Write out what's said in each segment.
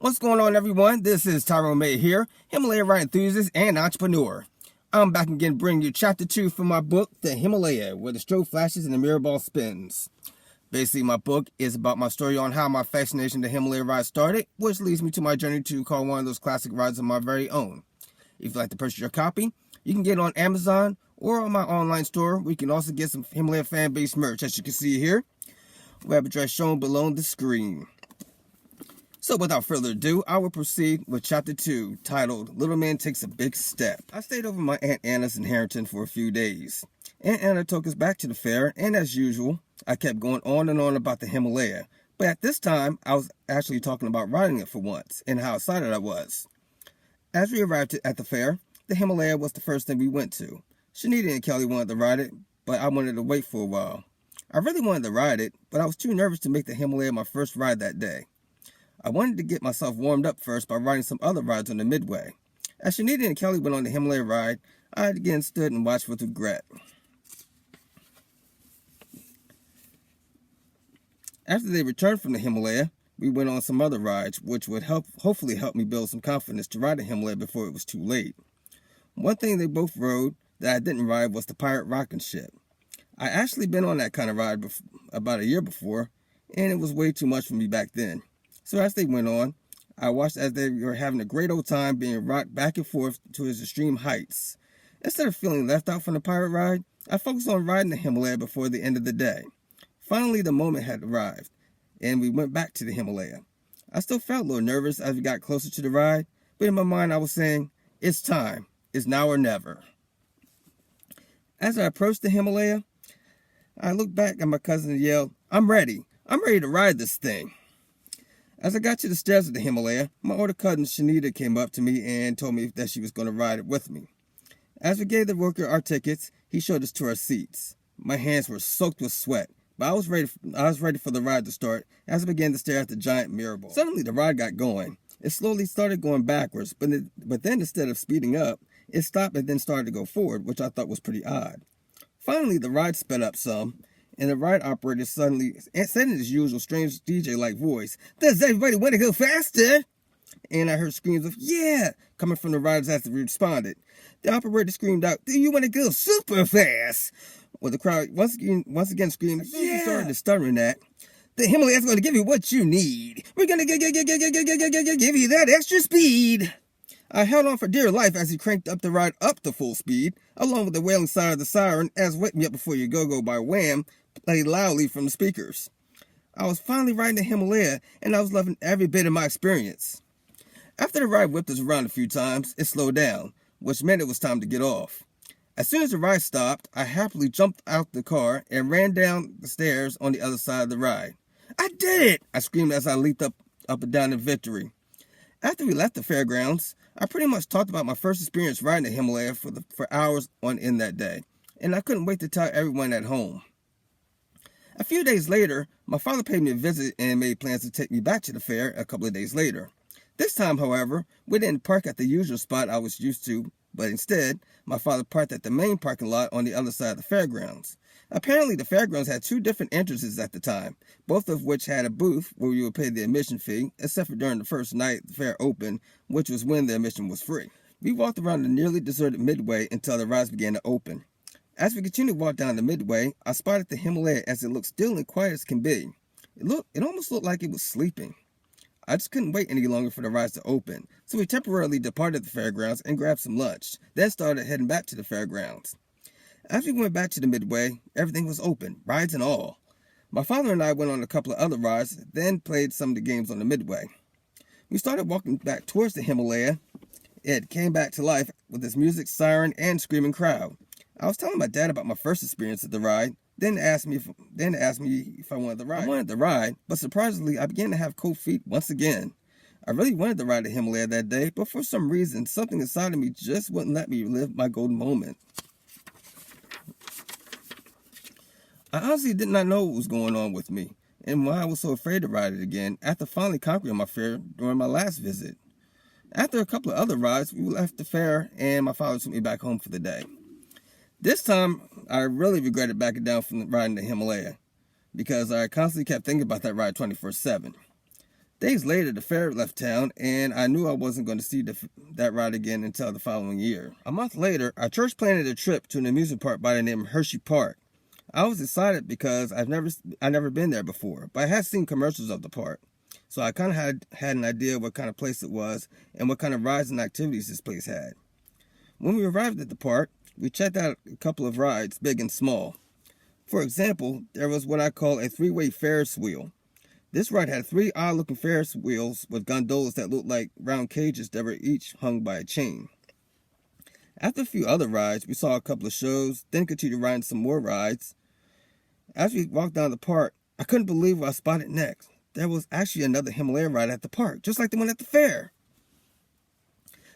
What's going on, everyone? This is Tyrone May here, Himalaya ride enthusiast and entrepreneur. I'm back again bringing you chapter 2 from my book, The Himalaya, where the strobe flashes and the mirror ball spins. Basically, my book is about my story on how my fascination with the Himalaya ride started, which leads me to my journey to call one of those classic rides of my very own. If you'd like to purchase your copy, you can get it on Amazon or on my online store, where you can also get some Himalaya fan-based merch, as you can see here. Web address shown below on the screen. So without further ado, I will proceed with chapter 2, titled Little Man Takes a Big Step. I stayed over my Aunt Anna's in Harrington for a few days. Aunt Anna took us back to the fair, and as usual, I kept going on and on about the Himalaya. But at this time, I was actually talking about riding it for once, and how excited I was. As we arrived at the fair, the Himalaya was the first thing we went to. Shanita and Kelly wanted to ride it, but I wanted to wait for a while. I really wanted to ride it, but I was too nervous to make the Himalaya my first ride that day. I wanted to get myself warmed up first by riding some other rides on the midway. As Shanita and Kelly went on the Himalaya ride, I again stood and watched with regret. After they returned from the Himalaya, we went on some other rides, which would hopefully help me build some confidence to ride the Himalaya before it was too late. One thing they both rode that I didn't ride was the Pirate Rocking Ship. I actually been on that kind of ride about a year before, and it was way too much for me back then. So as they went on, I watched as they were having a great old time being rocked back and forth to its extreme heights. Instead of feeling left out from the pirate ride, I focused on riding the Himalaya before the end of the day. Finally, the moment had arrived, and we went back to the Himalaya. I still felt a little nervous as we got closer to the ride, but in my mind I was saying, it's time. It's now or never. As I approached the Himalaya, I looked back at my cousin and yelled, I'm ready. I'm ready to ride this thing. As I got to the stairs of the Himalaya, my older cousin Shanita came up to me and told me that she was going to ride it with me. As we gave the worker our tickets, he showed us to our seats. My hands were soaked with sweat, but I was ready for the ride to start as I began to stare at the giant mirror ball. Suddenly the ride got going. It slowly started going backwards, but then instead of speeding up, it stopped and then started to go forward, which I thought was pretty odd. Finally, the ride sped up some, and the ride operator suddenly said in his usual strange DJ-like voice, does everybody want to go faster? And I heard screams of, yeah, coming from the riders as they responded. The operator screamed out, do you want to go super fast? Well, the crowd once again screamed, yeah. Started to stuttering that. The Himalaya's going to give you what you need. We're going to give you that extra speed. I held on for dear life as he cranked up the ride up to full speed, along with the wailing sound of the siren as Wake Me Up Before You Go by Wham played loudly from the speakers. I was finally riding the Himalaya, and I was loving every bit of my experience. After the ride whipped us around a few times, it slowed down, which meant it was time to get off. As soon as the ride stopped, I happily jumped out the car and ran down the stairs on the other side of the ride. I did it! I screamed as I leaped up and down in victory. After we left the fairgrounds, I pretty much talked about my first experience riding the Himalaya for hours on end that day, and I couldn't wait to tell everyone at home. A few days later, my father paid me a visit and made plans to take me back to the fair a couple of days later. This time, however, we didn't park at the usual spot I was used to, but instead, my father parked at the main parking lot on the other side of the fairgrounds. Apparently, the fairgrounds had two different entrances at the time, both of which had a booth where you would pay the admission fee, except for during the first night the fair opened, which was when the admission was free. We walked around the nearly deserted midway until the rides began to open. As we continued to walk down the midway, I spotted the Himalaya as it looked still and quiet as can be. It almost looked like it was sleeping. I just couldn't wait any longer for the rides to open, so we temporarily departed the fairgrounds and grabbed some lunch, then started heading back to the fairgrounds. As we went back to the midway, everything was open, rides and all. My father and I went on a couple of other rides, then played some of the games on the midway. We started walking back towards the Himalaya. It came back to life with its music, siren, and screaming crowd. I was telling my dad about my first experience at the ride, then asked me if I wanted the ride. I wanted the ride, but surprisingly, I began to have cold feet once again. I really wanted to ride the Himalaya that day, but for some reason, something inside of me just wouldn't let me live my golden moment. I honestly did not know what was going on with me, and why I was so afraid to ride it again after finally conquering my fear during my last visit. After a couple of other rides, we left the fair, and my father took me back home for the day. This time, I really regretted backing down from riding the Himalaya, because I constantly kept thinking about that ride 24/7. Days later, the fair left town, and I knew I wasn't going to see that ride again until the following year. A month later, our church planned a trip to an amusement park by the name of Hershey Park. I was excited because I'd never been there before, but I had seen commercials of the park. So I kind of had an idea what kind of place it was and what kind of rides and activities this place had. When we arrived at the park, we checked out a couple of rides, big and small. For example, there was what I call a three-way Ferris wheel. This ride had 3 odd-looking Ferris wheels with gondolas that looked like round cages that were each hung by a chain. After a few other rides, we saw a couple of shows, then continued riding some more rides. As we walked down the park, I couldn't believe what I spotted next. There was actually another Himalaya ride at the park, just like the one at the fair.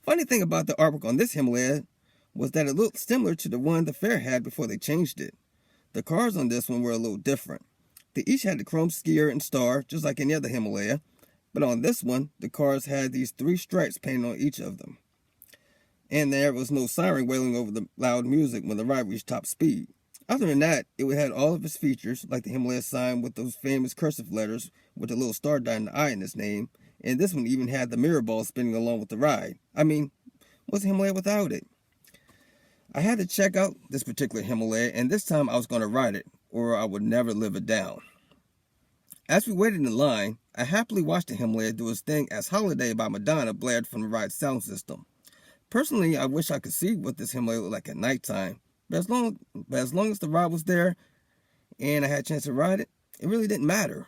Funny thing about the artwork on this Himalaya was that it looked similar to the one the fair had before they changed it. The cars on this one were a little different. They each had the chrome skier and star, just like any other Himalaya, but on this one, the cars had these 3 stripes painted on each of them. And there was no siren wailing over the loud music when the ride reached top speed. Other than that, it had all of its features, like the Himalaya sign with those famous cursive letters with a little star dotting the I in its name, and this one even had the mirror ball spinning along with the ride. I mean, what's a Himalaya without it? I had to check out this particular Himalaya, and this time I was going to ride it, or I would never live it down. As we waited in line, I happily watched the Himalaya do its thing as Holiday by Madonna blared from the ride's sound system. Personally, I wish I could see what this Himalaya looked like at nighttime, but as long as the ride was there and I had a chance to ride it, it really didn't matter.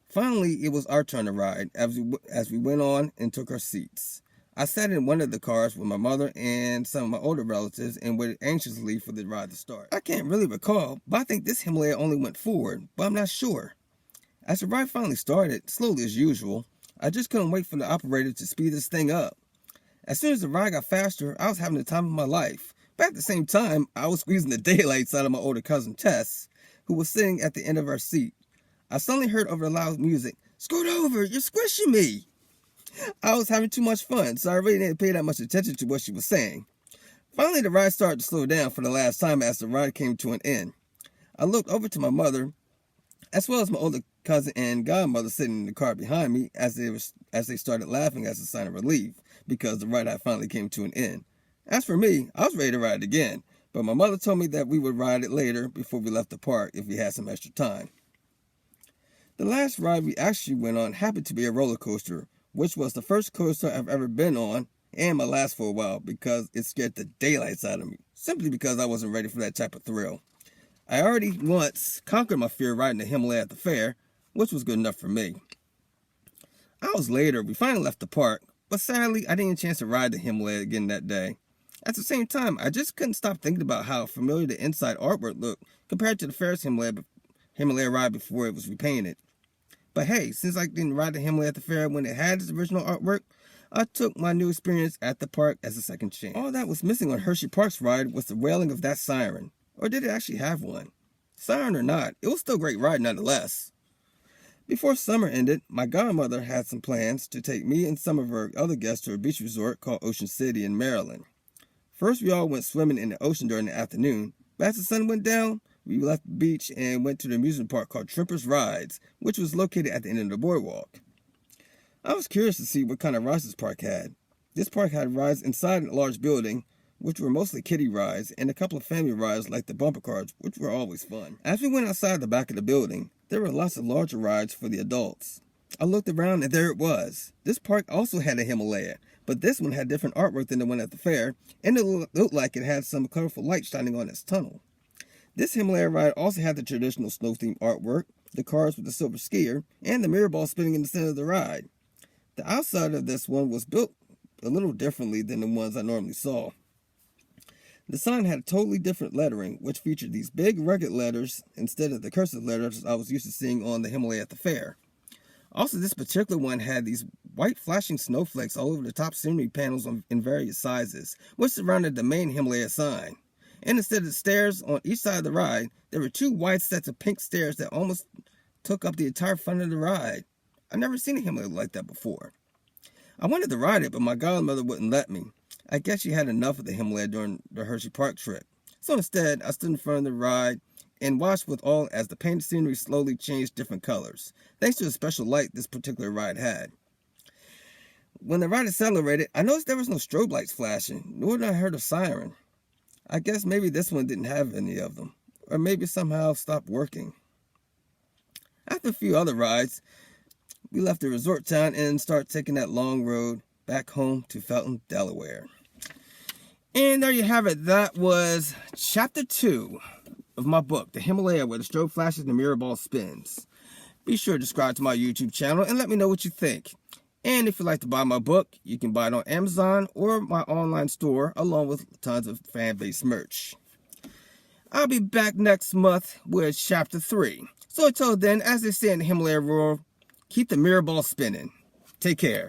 Finally, it was our turn to ride as we went on and took our seats. I sat in one of the cars with my mother and some of my older relatives and waited anxiously for the ride to start. I can't really recall, but I think this Himalaya only went forward, but I'm not sure. As the ride finally started, slowly as usual, I just couldn't wait for the operator to speed this thing up. As soon as the ride got faster, I was having the time of my life. But at the same time, I was squeezing the daylights out of my older cousin Tess, who was sitting at the end of our seat. I suddenly heard over the loud music, "Scoot over, you're squishing me!" I was having too much fun, so I really didn't pay that much attention to what she was saying. Finally, the ride started to slow down for the last time as the ride came to an end. I looked over to my mother, as well as my older cousin and godmother sitting in the car behind me as they started laughing as a sign of relief because the ride had finally came to an end. As for me, I was ready to ride it again, but my mother told me that we would ride it later before we left the park if we had some extra time. The last ride we actually went on happened to be a roller coaster, which was the first coaster I've ever been on and my last for a while because it scared the daylights out of me, simply because I wasn't ready for that type of thrill. I already once conquered my fear riding the Himalaya at the fair, which was good enough for me. Hours later, we finally left the park, but sadly, I didn't get a chance to ride the Himalaya again that day. At the same time, I just couldn't stop thinking about how familiar the inside artwork looked compared to the Ferris Himalaya ride before it was repainted. But hey, since I didn't ride the Himalaya at the fair when it had its original artwork, I took my new experience at the park as a second chance. All that was missing on Hershey Park's ride was the wailing of that siren. Or did it actually have one? Siren or not, it was still a great ride nonetheless. Before summer ended, my godmother had some plans to take me and some of her other guests to a beach resort called Ocean City in Maryland. First, we all went swimming in the ocean during the afternoon, but as the sun went down, we left the beach and went to the amusement park called Trippers Rides, which was located at the end of the boardwalk. I was curious to see what kind of rides this park had. This park had rides inside a large building, which were mostly kiddie rides, and a couple of family rides like the bumper cars, which were always fun. As we went outside the back of the building, there were lots of larger rides for the adults. I looked around and there it was. This park also had a Himalaya, but this one had different artwork than the one at the fair, and it looked like it had some colorful light shining on its tunnel. This Himalaya ride also had the traditional snow-themed artwork, the cars with the silver skier, and the mirror ball spinning in the center of the ride. The outside of this one was built a little differently than the ones I normally saw. The sign had totally different lettering, which featured these big rugged letters instead of the cursive letters I was used to seeing on the Himalaya at the fair. Also, this particular one had these white flashing snowflakes all over the top scenery panels in various sizes, which surrounded the main Himalaya sign. And instead of the stairs on each side of the ride, there were 2 wide sets of pink stairs that almost took up the entire front of the ride. I've never seen a Himalaya like that before. I wanted to ride it, but my godmother wouldn't let me. I guess she had enough of the Himalaya during the Hershey Park trip. So instead, I stood in front of the ride and watched with awe as the painted scenery slowly changed different colors, thanks to the special light this particular ride had. When the ride accelerated, I noticed there was no strobe lights flashing, nor did I hear a siren. I guess maybe this one didn't have any of them, or maybe somehow stopped working. After a few other rides, we left the resort town and started taking that long road back home to Felton, Delaware. And there you have it. That was chapter 2 of my book, The Himalaya, where the strobe flashes and the mirror ball spins. Be sure to subscribe to my YouTube channel and let me know what you think. And if you'd like to buy my book, you can buy it on Amazon or my online store, along with tons of fan-based merch. I'll be back next month with chapter 3. So until then, as they say in the Himalaya world, keep the mirror ball spinning. Take care.